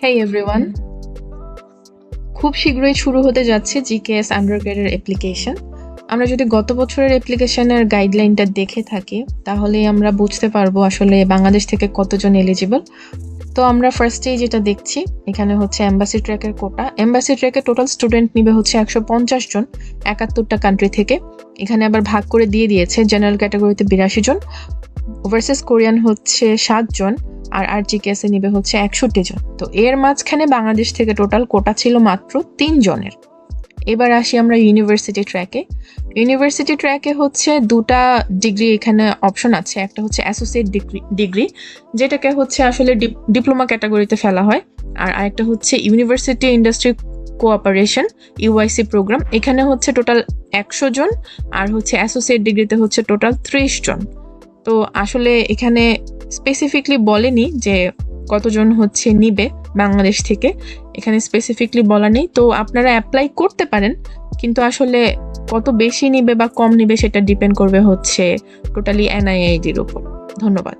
হেই everyone, খুব শীঘ্রই শুরু হতে যাচ্ছে জিকেএস আন্ডারগ্রেডের অ্যাপ্লিকেশন। আমরা যদি গত বছরের অ্যাপ্লিকেশনের গাইডলাইনটা দেখে থাকি তাহলে আমরা বুঝতে পারবো আসলে বাংলাদেশ থেকে কতজন এলিজিবল। তো আমরা ফার্স্টেই যেটা দেখছি এখানে হচ্ছে এম্বাসি ট্র্যাকের কোটা। এম্বাসি ট্র্যাকে টোটাল স্টুডেন্ট নিবে হচ্ছে 150 জন 71টা কান্ট্রি থেকে। এখানে আবার ভাগ করে দিয়ে দিয়েছে, জেনারেল ক্যাটাগরিতে 82 জন, ওভারসিজ কোরিয়ান হচ্ছে 7 জন, আর জিকেএসে নিবে হচ্ছে 61 জন। তো এর মাঝখানে বাংলাদেশ থেকে টোটাল কোটা ছিল মাত্র 3 জনের। এবার আসি আমরা ইউনিভার্সিটি ট্র্যাকে। ইউনিভার্সিটি ট্র্যাকে হচ্ছে দুটা ডিগ্রি এখানে অপশন আছে। একটা হচ্ছে অ্যাসোসিয়েট ডিগ্রি, যেটাকে হচ্ছে আসলে ডিপ্লোমা ক্যাটাগরিতে ফেলা হয়, আর আরেকটা হচ্ছে university industry cooperation UIC programme. এখানে হচ্ছে টোটাল 100 জন, আর হচ্ছে অ্যাসোসিয়েট ডিগ্রিতে হচ্ছে টোটাল 30 জন। তো আসলে এখানে স্পেসিফিকলি বলেনি যে কতজন হচ্ছে নিবে বাংলাদেশ থেকে, এখানে স্পেসিফিকলি বলা নেই। তো আপনারা অ্যাপ্লাই করতে পারেন, কিন্তু আসলে কত বেশি নিবে বা কম নিবে সেটা ডিপেন্ড করবে হচ্ছে টোটালি এনআইআইডির উপর। ধন্যবাদ।